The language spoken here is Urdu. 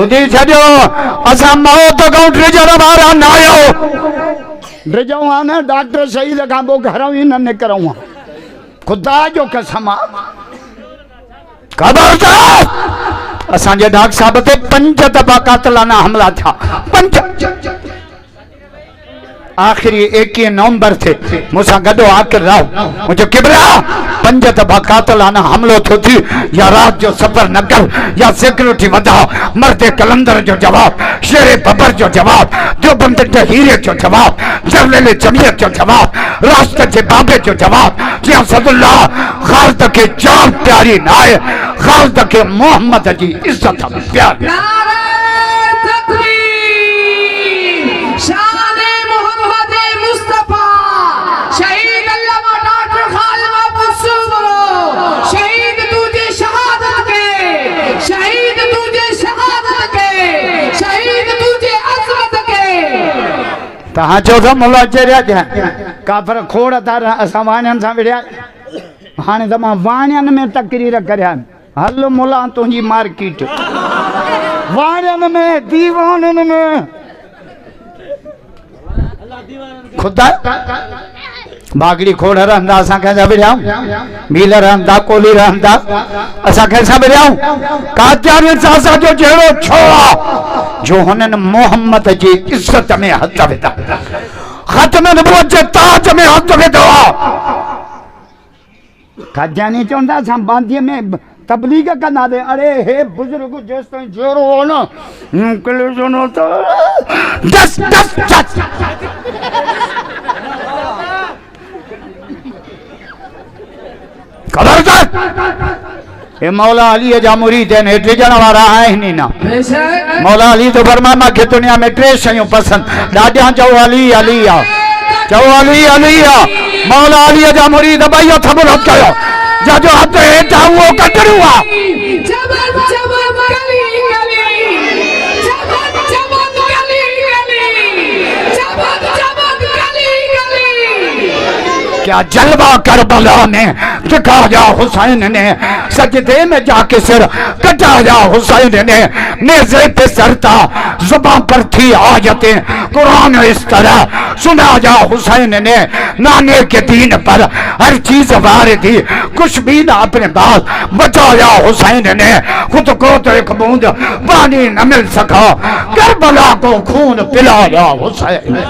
بدھی چھڑیو اسا موت کو ڈرجر وارا نہ آیو ڈرجو آنے ڈاکٹر شہید کا بو گھروں ہی نہ نکروں خدا جو قسم خبردار اساں جے ڈاکٹر صاحب تے 5 دفعہ قاتلانہ حملہ تھا 5 آخری 21 نومبر تھے مجھا گڈو آکر رہو مجھے کبرا 5 دفعہ قاتلانہ حملو تھو تھی یا رات جو سفر نہ کر یا سیکورٹی ودا مرد کلندر جو جواب شیر ببر جو جواب جو بند ہیرے جو جواب جرلیل جمعیت جو جواب راست کے بابے جو جواب جی صد اللہ خالد کے جان پیاری نائے خالد کے محمد جی عزت پیاری تہاں چوتھا مولا چریا جائے کافر کھوڑا تارا اسا وانیان سا وڑیا ہانے دماں وانیان میں تقریر کریا ہلو مولا تونجی مارکیٹ وانیان میں دیوانن میں خدا باگڑی کھوڑا رہندا اسا کیسا وڑیا میلہ رہندا کولی رہندا اسا کیسا وڑیا کاتیانی ساسا جو جہڑو چھوڑا جو ہنن محمد جی عزت میں حد ودا ختم نبوت جے تاج میں حد ودا کھجانی چوندا سام باندھی میں تبلیغ کرنا دے ارے ہے بزرگ جس طرح جورو ہونا کلے سنو تو دس دس دس خبردار اے مولا علی جا مرید ہیں اٹھے جنوارا آئے نہیں نا مولا علی تو فرمانا کہ دنیا میں 3 شیوں پسند ڈاڈیاں چاہو علی علی چاہو علی علی مولا علی جا مرید بھائیو تھبر ہت کرو جا جو ہاتھ ہے جاؤں کٹر ہوا کیا جلوہ کربلا نے دکھا جا حسین نے سجدے میں جا کے سر کٹا جا حسین نے نیزے پہ سرتا زبان پر تھی آیتیں قرآن اس طرح سنا جا حسین نے نانے کے دین پر ہر چیز وارد تھی کچھ بھی نہ اپنے بعد بچایا حسین نے خود کو تو ایک بوند پانی نہ مل سکا کربلا کو خون پلایا حسین